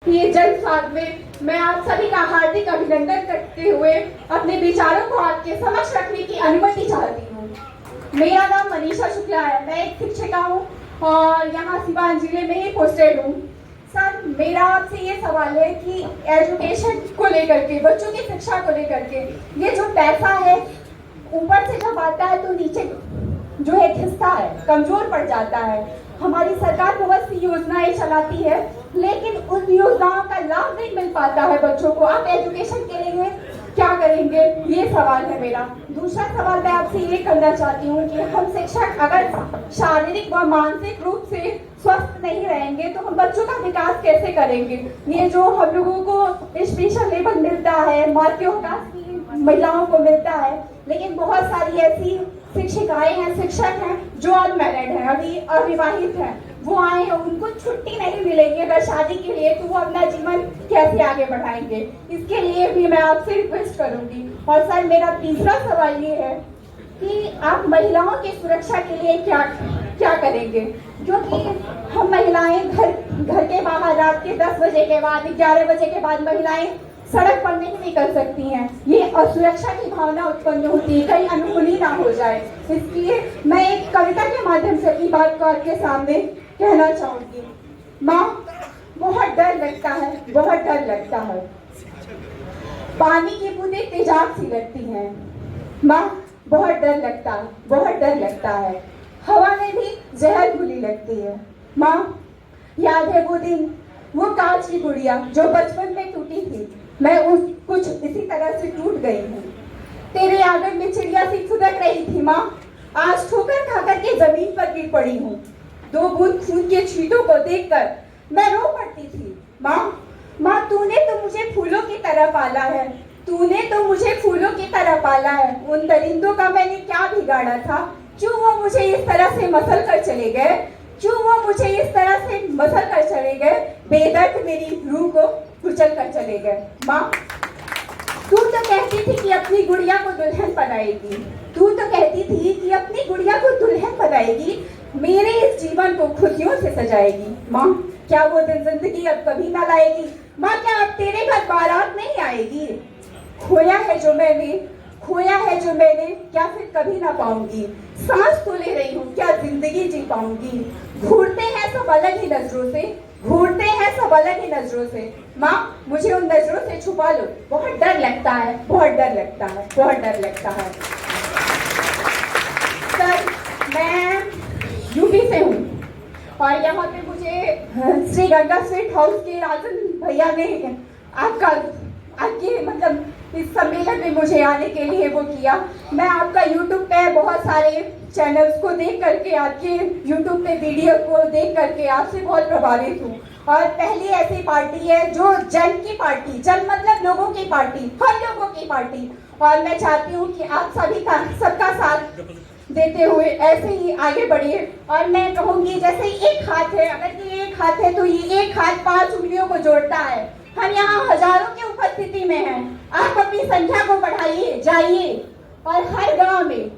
ये जन स्वागत में मैं आप सभी का हार्दिक अभिनंदन करते हुए अपने विचारों को आपके समक्ष रखने की अनुमति चाहती हूँ। मेरा नाम मनीषा शुक्ला है, मैं एक शिक्षिका हूँ और यहाँ सिवान जिले में ही पोस्टेड हूँ। सर, मेरा आपसे ये सवाल है कि एजुकेशन को लेकर के, बच्चों की शिक्षा को लेकर के, ये जो पैसा है ऊपर से जब आता है तो नीचे जो है घिसता है, कमजोर पड़ जाता है। हमारी सरकार बहुत सी योजनाएं चलाती है लेकिन उन योजनाओं का लाभ नहीं मिल पाता है बच्चों को। आप एजुकेशन के लिए क्या करेंगे, ये सवाल है मेरा। दूसरा सवाल मैं आपसे ये करना चाहती हूँ कि हम शिक्षक अगर शारीरिक व मानसिक रूप से स्वस्थ नहीं रहेंगे तो हम बच्चों का विकास कैसे करेंगे। ये जो हम लोगों को स्पेशल लेवल मिलता है, मातृत्व का महिलाओं को मिलता है, लेकिन बहुत सारी ऐसी शिक्षिकाएं हैं, शिक्षक हैं जो अनमैरिड हैं, अभी अविवाहित हैं, वो आए हैं, उनको छुट्टी नहीं मिलेगी अगर शादी के लिए, तो वो अपना जीवन कैसे आगे बढ़ाएंगे। इसके लिए भी मैं आपसे रिक्वेस्ट करूंगी। और सर, मेरा तीसरा सवाल ये है कि आप महिलाओं की सुरक्षा के लिए क्या क्या करेंगे, क्योंकि हम महिलाएं घर के बाहर रात के 10 बजे के बाद, 11 बजे के बाद महिलाएं सड़क पर नहीं निकल सकती हैं। ये असुरक्षा की भावना उत्पन्न होती है, कहीं अनहोनी ना हो जाए। इसलिए मैं एक कविता के माध्यम से अपनी बात को आपके सामने कहना चाहूंगी। माँ, बहुत डर लगता है, बहुत डर लगता है, पानी की बूंदें तेजाब सी लगती हैं। माँ, बहुत डर लगता है, बहुत डर लगता है, हवा में भी जहर घुली लगती है। माँ, याद है वो दिन, वो कांच की गुड़िया जो बचपन में टूटी थी, मैं कुछ इसी तरह से टूट गई हूँ। तेरे आंगन में चिड़िया सी फुदक रही थी माँ, आज ठोकर खाकर के जमीन पर गिर पड़ी हूँ। 2 बूंद खून के छींटों को देखकर मैं रो पड़ती थी। माँ, तूने तो मुझे फूलों की तरह पाला है, तूने तो मुझे फूलों की तरह पाला है। उन दरिंदों का मैंने क्या बिगाड़ा था, क्यों वो मुझे इस तरह से मसल कर चले गए, क्यों वो मुझे इस तरह से मसल कर चले गए, बेदर्द मेरी रूह को कुचल कर चले गए। माँ, तू तो कहती थी कि अपनी गुड़िया को दुल्हन बनाएगी, तू तो कहती थी कि अपनी गुड़िया को दुल्हन बनाएगी, मेरे इस जीवन को खुशियों से सजाएगी। माँ, क्या वो दिन जिंदगी अब कभी ना लाएगी। माँ, क्या अब तेरे घर बारात नहीं आएगी। खोया है जो मैंने क्या फिर कभी ना पाऊंगी। सांस तो ले रही हूँ, क्या जिंदगी जी पाऊंगी। घूरते हैं सब अलग ही नजरों से, घूरते हैं सब अलग ही नजरों से। माँ, मुझे उन नजरों से छुपा लो, बहुत डर लगता है, बहुत डर लगता है, बहुत डर लगता है। सर, मैं यूपी से हूँ और यहाँ पे मुझे श्री गंगा स्वीट हाउस के राजन भैया ने आपके मतलब इस सम्मेलन में मुझे आने के लिए वो किया। मैं आपका YouTube पे बहुत सारे चैनल्स को देख करके, आपके YouTube पे वीडियो को देख करके आपसे बहुत प्रभावित हूँ। और पहली ऐसी पार्टी है जो जन की पार्टी, जन मतलब लोगों की पार्टी, हम लोगों की पार्टी। और मैं चाहती हूँ कि आप सभी का सबका साथ देते हुए ऐसे ही आगे बढ़िए। और मैं कहूँगी जैसे एक हाथ है, अगर ये एक हाथ है तो ये एक हाथ 5 उंगलियों को जोड़ता है। हम यहाँ हजारों की उपस्थिति में हैं, आप अपनी संख्या को बढ़ाइए, जाइए और हर गांव में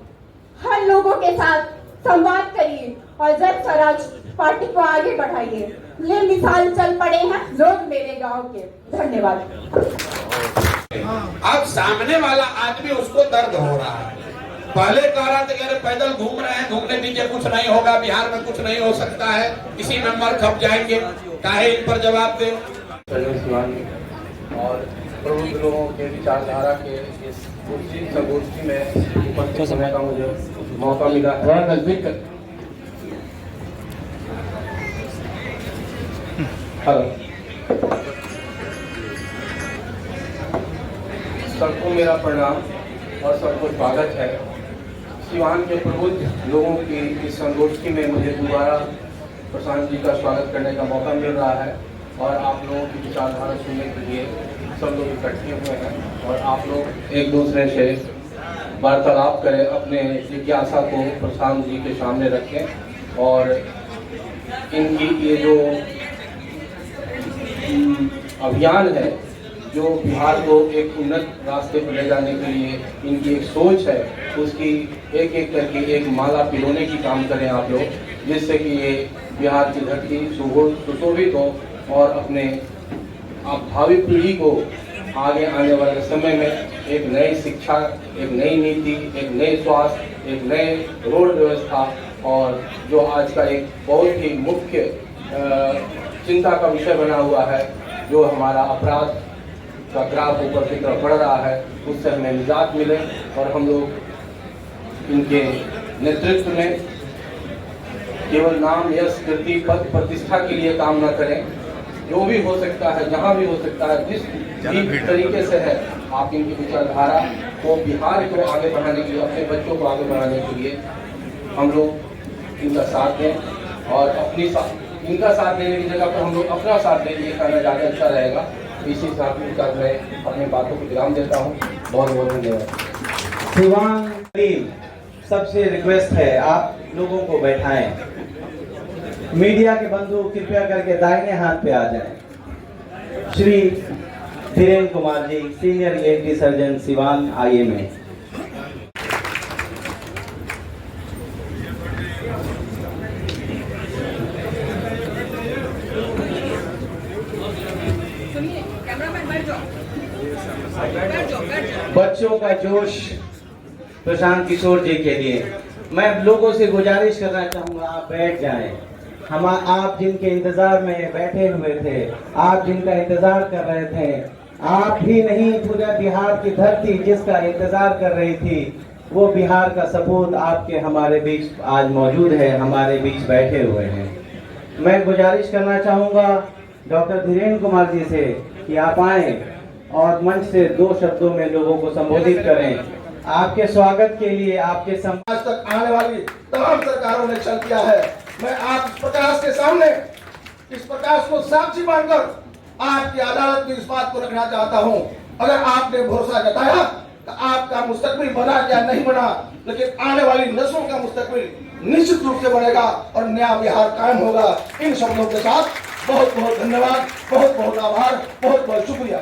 हर लोगों के साथ संवाद करिए और जन स्वराज पार्टी को आगे बढ़ाइए। ये मिसाल चल पड़े हैं लोग मेरे गांव के। धन्यवाद। अब सामने वाला आदमी उसको दर्द हो रहा है। पहले कह रहा था कि पैदल घूम रहे हैं, घूमने दीजिए, कुछ नहीं होगा, बिहार में कुछ नहीं हो सकता है, इसी में मर खप जाएंगे। काहे इन पर जवाब दे। और प्रबुद्ध लोगों के विचारधारा के इस संगोष्ठी में उपस्थित होने का मुझे मौका मिला है। नजदीक सबको मेरा प्रणाम और सबको स्वागत है। सिवान के प्रबुद्ध लोगों की इस संगोष्ठी में मुझे दोबारा प्रशांत जी का स्वागत करने का मौका मिल रहा है और आप लोगों की विचारधारा सुनने के लिए सब लोग इकट्ठे हुए हैं और आप लोग एक दूसरे से वार्तालाप करें, अपने जिज्ञासा को प्रशांत जी के सामने रखें और इनकी ये जो अभियान है, जो बिहार को एक उन्नत रास्ते पर ले जाने के लिए इनकी एक सोच है, उसकी एक एक करके एक माला पिरोने की काम करें आप लोग, जिससे कि ये बिहार की धरती सुशोभित हो और अपने भावी पीढ़ी को आगे आने वाले समय में एक नई शिक्षा, एक नई नीति, एक नए स्वास्थ्य, एक नए रोड व्यवस्था और जो आज का एक बहुत ही मुख्य चिंता का विषय बना हुआ है, जो हमारा अपराध का ग्राफ ऊपर की तरफ बढ़ रहा है, उससे हमें निजात मिले और हम लोग इनके नेतृत्व में केवल नाम, यश, कीर्ति, पद, प्रतिष्ठा के लिए काम न करें। जो भी हो सकता है, जहाँ भी हो सकता है, जिस भी तरीके से है, आप इनकी विचारधारा को, बिहार को आगे बढ़ाने के लिए, अपने बच्चों को आगे बढ़ाने के लिए हम लोग इनका साथ दें और इनका साथ देने की जगह पर हम लोग अपना साथ दें, ये करना ज़्यादा अच्छा रहेगा। इसी साथ मिलकर मैं अपनी बातों को विराम देता हूँ। बहुत बहुत धन्यवाद। शिवांग, सबसे रिक्वेस्ट है आप लोगों को बैठाएं। मीडिया के बंधु कृपया करके दाहिने हाथ पे आ जाएं। Shri Dhirendra Kumar ji, senior ENT surgeon, Siwan IMA। बच्चों का जोश प्रशांत किशोर जी के लिए। मैं लोगों से गुजारिश करना चाहूँगा, आप बैठ जाएं। आप जिनके इंतजार में बैठे हुए थे, आप जिनका इंतजार कर रहे थे, आप ही नहीं पूरा बिहार की धरती जिसका इंतजार कर रही थी, वो बिहार का सपूत आपके हमारे बीच आज मौजूद है, हमारे बीच बैठे हुए हैं। मैं गुजारिश करना चाहूँगा डॉक्टर धीरेन्द्र कुमार जी से कि आप आए और मंच से 2 शब्दों में लोगों को संबोधित करें। आपके स्वागत के लिए, आपके आज तक आने वाली तमाम सरकारों ने चल किया है। मैं आप इस प्रकाश के सामने, इस प्रकाश को साक्षी मानकर आपकी अदालत में इस बात को रखना चाहता हूं। अगर आपने भरोसा जताया तो आपका मुस्तकबिल बना या नहीं बना, लेकिन आने वाली नस्लों का मुस्तकबिल निश्चित रूप से बनेगा और नया बिहार कायम होगा। इन शब्दों के साथ बहुत बहुत धन्यवाद, बहुत बहुत आभार, बहुत बहुत शुक्रिया।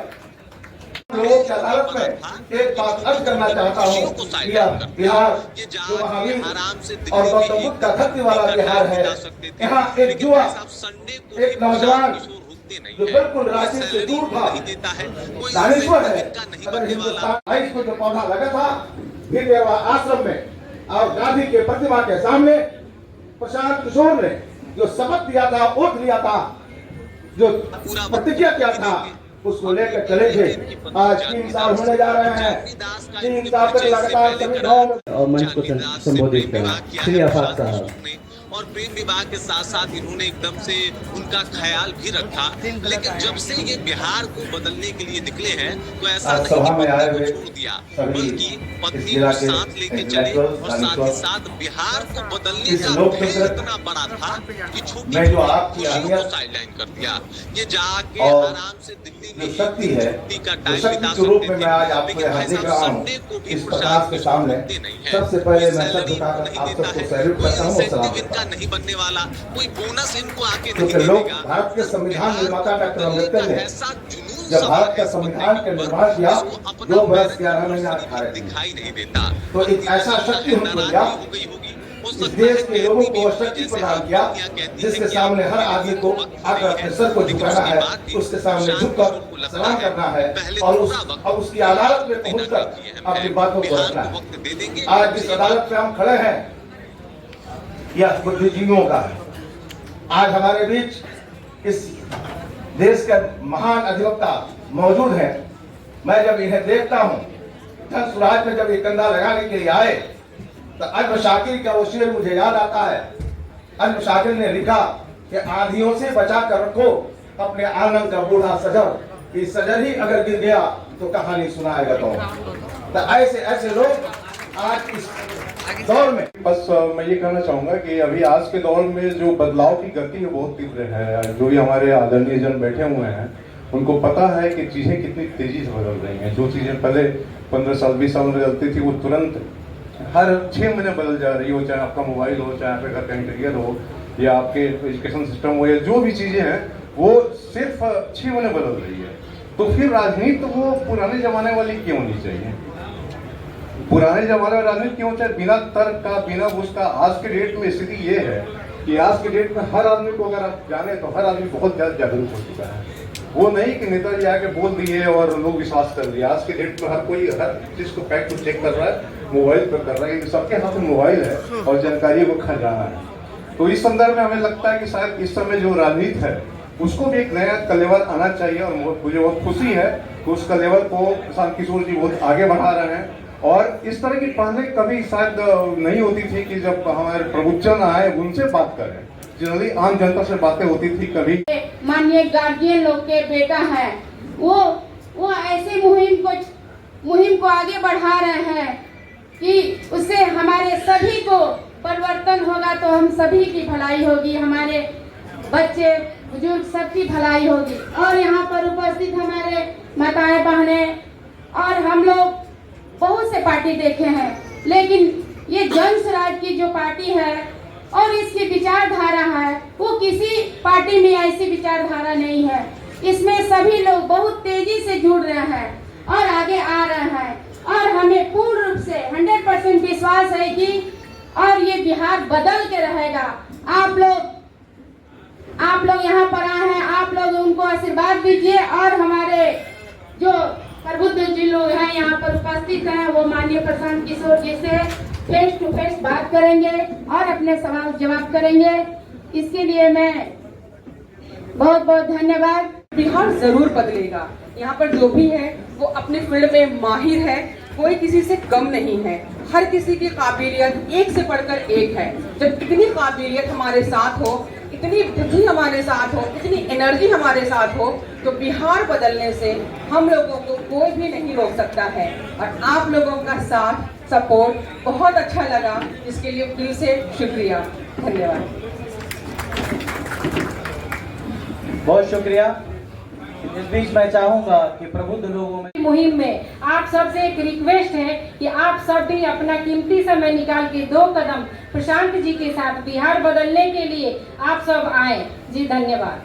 लोगों की अदालत में एक बात अर्ज करना चाहता हूँ कि बिहार जो महावीर और गौतम बुद्ध का धरती वाला बिहार है, यहाँ एक युवा, एक नौजवान जो बिल्कुल राशि से दूर था, दानेश्वर है। अगर हिंदुस्तान 22 को जो पौधा लगा था फिर आश्रम में और गांधी के प्रतिमा के सामने, प्रशांत किशोर ने जो शपथ दिया था, ओथ लिया था, जो प्रतिज्ञा किया था, उसको लेकर चले थे। आज 3 साल होने जा रहे हैं। 3 साल तक लगातार सभी गाँव में और मंच को संबोधित करें। श्री आफाक साहब। और प्रेम विवाह के साथ साथ इन्होंने एकदम से उनका ख्याल भी रखा, लेकिन जब से ये बिहार को बदलने के लिए निकले हैं तो ऐसा नहीं कि पत्नी को छोड़ दिया, बल्कि पत्नी को साथ लेके चले और साथ ही साथ बिहार को बदलने का खेल इतना बड़ा था कि छोटी को साइडलाइन कर दिया। ये जाके आराम से दिल्ली में छुट्टी का टाइम बिता सकते थे, लेकिन भाई साहब संडे को भी प्रशांत छोड़ते नहीं है। सैलरी नहीं देता है, कोई इंसेंटिव इनका नहीं बनने वाला, कोई बोनस इनको आके नहीं मिलेगा। भारत के संविधान निर्माता डॉक्टर अम्बेडकर ने जब भारत का संविधान का निर्माण किया 2 वर्ष 11 महीना 18 दिखाई नहीं देता, तो एक ऐसा शक्ति हमको दिया, इस देश के लोगों को शक्ति प्रदान किया जिसके सामने हर आदमी को आकर अपने सर को झुकाना है, उसके सामने झुककर सलाम करना है और उसकी अदालत में पहुंचकर अपनी बातों को रखना है। आज जिस अदालत में हम खड़े हैं यह बुद्धिजीवियों का है। आज हमारे बीच इस देश का महान अधिवक्ता मौजूद है। मैं जब इन्हें देखता हूँ, धन स्वराज में जब ये कंधा लगाने के लिए आए तो अजम शाकिर का वो शेर मुझे याद आता है। अजम शाकिर ने लिखा कि आंधियों से बचा कर रखो अपने आंगन का बूढ़ा सजर, कि सजर ही अगर गिर गया तो कहानी सुनाएगा तो ऐसे ऐसे लोग आज इस दौर में। बस मैं ये कहना चाहूंगा कि अभी आज के दौर में जो बदलाव की गति है बहुत तीव्र है। जो भी हमारे आदरणीय जन बैठे हुए हैं उनको पता है कि चीजें कितनी तेजी से बदल रही हैं। जो चीजें पहले 15 साल 20 साल में बदलती थी वो तुरंत हर 6 महीने बदल जा रही हो, चाहे आपका मोबाइल हो, चाहे आपके घर का इंटीरियर हो, या आपके एजुकेशन सिस्टम हो, या जो भी चीजें हैं वो सिर्फ 6 महीने बदल रही है। तो फिर राजनीति वो पुराने जमाने वाली क्यों नहीं चाहिए? पुराने जमाने में राजनीति क्यों चाहिए? बिना तर्क का, बिना उसका। आज के डेट में स्थिति ये है कि आज के डेट में हर आदमी को अगर आप जाने तो हर आदमी बहुत ज्यादा जागरूक हो चुका है। वो नहीं कि नेताजी आके बोल दिए और लोग विश्वास कर दिए। आज के डेट में हर कोई हर चीज को फैक्ट को चेक कर रहा है, मोबाइल पर कर रहा है, क्योंकि सबके हाथ में मोबाइल है और जानकारी को खजाना है। तो इस संदर्भ में हमें लगता है कि शायद इस समय जो राजनीति है उसको भी एक नया कलेवर आना चाहिए, और मुझे बहुत खुशी है कि उस कलेवर को प्रशांत किशोर जी बहुत आगे बढ़ा रहे हैं। और इस तरह की पहले कभी शायद नहीं होती थी कि जब हमारे प्रभुजन आए उनसे बात करें, जनरली आम जनता से बातें होती थी। कभी माननीय गार्जियन लोग के बेटा है, वो ऐसी मुहिम को आगे बढ़ा रहे हैं कि उससे हमारे सभी को परिवर्तन होगा, तो हम सभी की भलाई होगी, हमारे बच्चे बुजुर्ग सबकी भलाई होगी। और यहाँ पर उपस्थित हमारे माताएं बहनें, और हम लोग बहुत से पार्टी देखे हैं, लेकिन ये जन स्वराज की जो पार्टी है और इसकी विचारधारा है, वो किसी पार्टी में ऐसी विचारधारा नहीं है। इसमें सभी लोग बहुत तेजी से जुड़ रहे हैं और आगे आ रहे हैं, और हमें पूर्ण रूप से 100% विश्वास है कि और ये बिहार बदल के रहेगा। आप लोग यहाँ पर आए हैं, आप लोग उनको आशीर्वाद दीजिए, और हमारे जो प्रबुद्ध जी लोग हैं यहाँ पर उपस्थित हैं, वो माननीय प्रशांत किशोर जी से फेस टू फेस बात करेंगे और अपने सवाल जवाब करेंगे। इसके लिए मैं बहुत बहुत धन्यवाद। बिहार जरूर बदलेगा। यहाँ पर जो भी है वो अपने फील्ड में माहिर है, कोई किसी से कम नहीं है, हर किसी की काबिलियत एक से बढ़कर एक है। जब इतनी काबिलियत हमारे साथ हो, इतनी बुद्धि हमारे साथ हो, इतनी एनर्जी हमारे साथ हो, तो बिहार बदलने से हम लोगों को कोई भी नहीं रोक सकता है। और आप लोगों का साथ सपोर्ट बहुत अच्छा लगा, इसके लिए दिल से शुक्रिया, धन्यवाद। बहुत शुक्रिया। इस बीच मैं चाहूंगा कि प्रबुद्ध लोगों में मुहिम में आप सबसे एक रिक्वेस्ट है कि आप सब भी अपना कीमती समय निकाल के 2 कदम प्रशांत जी के साथ बिहार बदलने के लिए आप सब आए। जी धन्यवाद।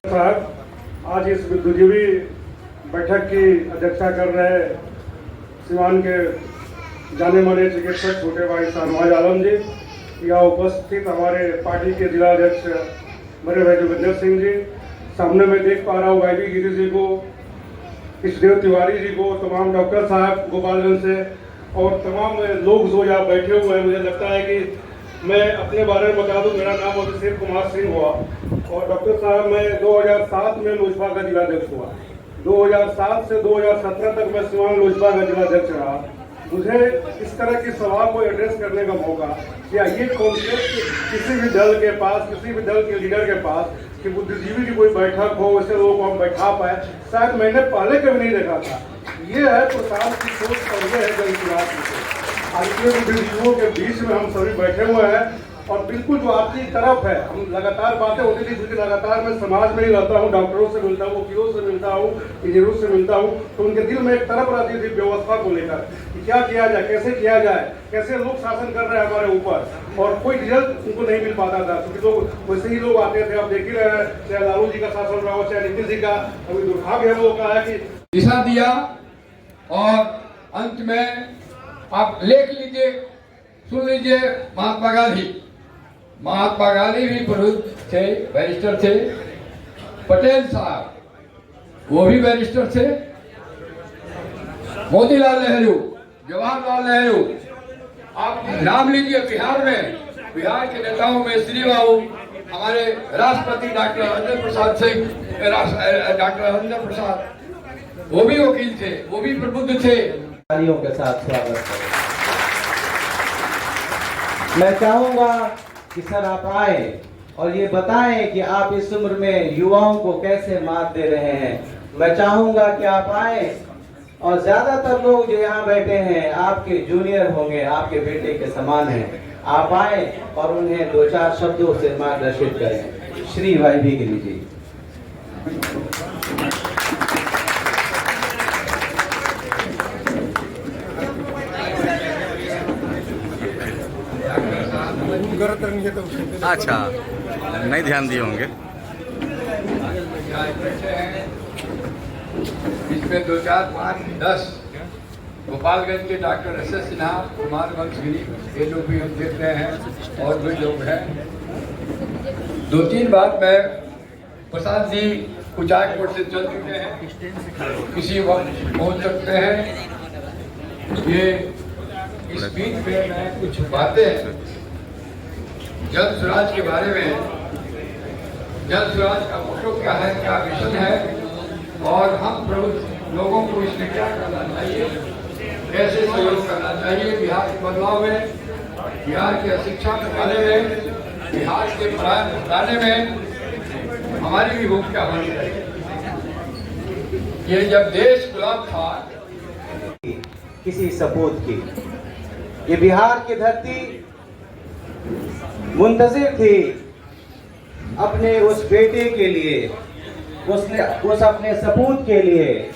साहब, आज इस बुद्धिजीवी बैठक की अध्यक्षता कर रहे सिवान के जाने माने चिकित्सक छोटे भाई शाहनवाज आलम जी, यहाँ उपस्थित हमारे पार्टी के जिला अध्यक्ष बड़े भाई जोगिंदर सिंह जी, सामने मैं देख पा रहा हूँ वाई गिरी जी को, इष्टदेव तिवारी जी को, तमाम डॉक्टर साहब गोपालगंज से, और तमाम लोग जो यहाँ बैठे हुए हैं। मुझे लगता है कि मैं अपने बारे में बता दूं, मेरा नाम अभिषेक कुमार सिंह हुआ, और डॉक्टर साहब मैं 2007 में लोजपा का जिलाध्यक्ष हुआ। 2007 से 2017 तक मैं सिवान लोजपा का जिलाध्यक्ष रहा। मुझे इस तरह की सवाल को एड्रेस करने का मौका, या ये कॉन्सेप्ट किसी भी दल के पास, किसी भी दल के लीडर के पास कि बुद्धिजीवी की कोई बैठक हो, वैसे लोगों को हम बैठा पाए, शायद मैंने पहले कभी नहीं देखा था। ये है प्रशांत की सोच और ये है जनसुराज की सोच। आज के बुद्धिजीवियों के बीच में हम सभी बैठे हुए हैं, और बिल्कुल जो आपकी तरफ है, हम लगातार बातें होती थी, क्योंकि लगातार मैं समाज में ही रहता हूँ, डॉक्टरों से मिलता हूँ, वकीलों से मिलता हूँ, इंजीनियरों से मिलता हूँ, तो उनके दिल में एक तरफ रहती थी व्यवस्था को लेकर कि क्या किया जाए, कैसे किया जाए, कैसे लोग शासन कर रहे हैं हमारे ऊपर, और कोई रिजल्ट उनको नहीं मिल पाता था, क्योंकि लोग वैसे ही लोग आते थे। आप देख ही रहे हैं, चाहे लालू जी का शासन रहा हो, चाहे नीतीश जी का। अभी दुर्भाग्य है वो कहा है कि दिशा दिया, और अंत में आप लेख लीजिए, सुन लीजिए। महात्मा गांधी भी प्रबुद्ध थे, बैरिस्टर थे। पटेल साहब वो भी बैरिस्टर थे। मोतीलाल नेहरू, जवाहरलाल नेहरू, आप नाम लीजिए। बिहार में, बिहार के नेताओं में श्री बाबू, हमारे राष्ट्रपति डॉक्टर राजेंद्र प्रसाद सिंह, डॉक्टर राजेंद्र प्रसाद, वो भी वकील थे, वो भी प्रबुद्ध थे। तालियों के साथ स्वागत करें। मैं चाहूंगा कि सर आप आए और ये बताएं कि आप इस उम्र में युवाओं को कैसे मात दे रहे हैं। मैं चाहूंगा कि आप आए, और ज्यादातर लोग जो यहाँ बैठे हैं आपके जूनियर होंगे, आपके बेटे के समान हैं। आप आए और उन्हें 2-4 शब्दों से मार्गदर्शित करें। श्री वाई भी गिरी जी। अच्छा, नहीं ध्यान दिए होंगे। इसमें 2, 4, 5, 10 गोपालगंज के डॉक्टर एस सिन्हा, कुमार वंशगिरी, ये लोग भी हम देख रहे हैं, और भी लोग हैं। 2-3 बात मैं प्रसाद जी कुचायकोट से चल चुके हैं, किसी वक्त पहुंच सकते हैं। ये इस बीच में मैं कुछ बातें जल स्वराज के बारे में, जल स्वराज का मोटो क्या है, क्या विजन है और हम प्रबुद्ध लोगों को इसमें क्या करना चाहिए, कैसे सहयोग करना चाहिए बिहार के बदलाव में, बिहार के शिक्षा बढ़ाने में, बिहार के पलायन घटाने में हमारी भी भूमिका होनी चाहिए। ये जब देश गुलाम था किसी सपूत की, ये बिहार की धरती मुंतजिर थी अपने उस बेटे के लिए, उस अपने सपूत के लिए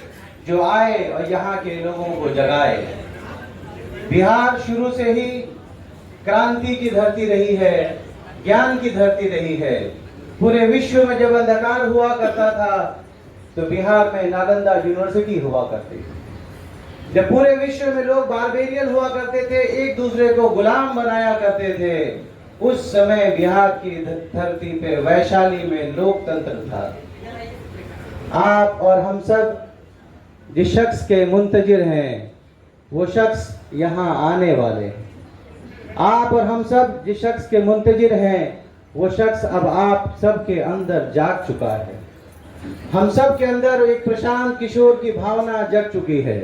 जो आए और यहाँ के लोगों को जगाए। बिहार शुरू से ही क्रांति की धरती रही है, ज्ञान की धरती रही है। पूरे विश्व में जब अंधकार हुआ करता था तो बिहार में नालंदा यूनिवर्सिटी हुआ करती थी। जब पूरे विश्व में लोग बारबेरियन हुआ करते थे, एक दूसरे को गुलाम बनाया करते थे, उस समय बिहार की धरती पे वैशाली में लोकतंत्र था। आप और हम सब जिस शख्स के मुंतजिर हैं वो शख्स यहाँ आने वाले हैं। आप और हम सब जिस शख्स के मुंतजिर हैं वो शख्स अब आप सब के अंदर जाग चुका है। हम सब के अंदर एक प्रशांत किशोर की भावना जग चुकी है,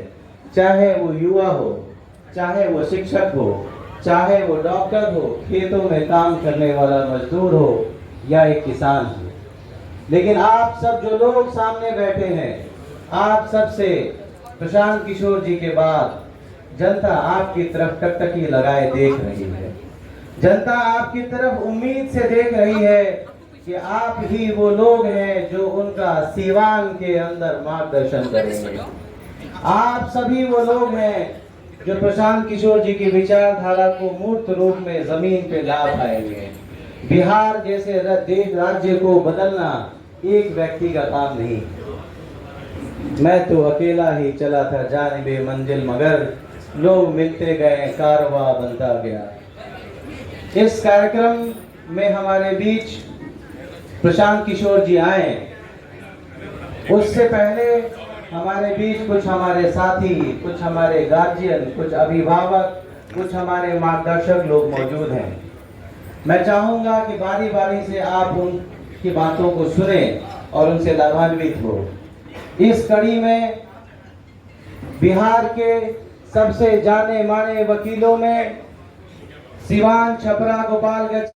चाहे वो युवा हो, चाहे वो शिक्षक हो, चाहे वो डॉक्टर हो, खेतों में काम करने वाला मजदूर हो या एक किसान हो। लेकिन आप सब जो लोग सामने बैठे हैं, आप सब से प्रशांत किशोर जी के बाद जनता आपकी तरफ टकटकी लगाए देख रही है। जनता आपकी तरफ उम्मीद से देख रही है कि आप ही वो लोग हैं जो उनका सीवान के अंदर मार्गदर्शन करेंगे। आप सभी वो लोग हैं जो प्रशांत किशोर जी की विचारधारा को मूर्त रूप में जमीन पे ला पाएंगे। बिहार जैसे देश राज्य को बदलना एक व्यक्ति का काम नहीं। मैं तो अकेला ही चला था जानिबे मंजिल, मगर लोग मिलते गए, कारवां बनता गया। इस कार्यक्रम में हमारे बीच प्रशांत किशोर जी आए, उससे पहले हमारे बीच कुछ हमारे साथी, कुछ हमारे गार्जियन, कुछ अभिभावक, कुछ हमारे मार्गदर्शक लोग मौजूद हैं। मैं चाहूंगा कि बारी बारी से आप उनकी बातों को सुने और उनसे लाभान्वित हो। इस कड़ी में बिहार के सबसे जाने माने वकीलों में सिवान, छपरा, गोपालगंज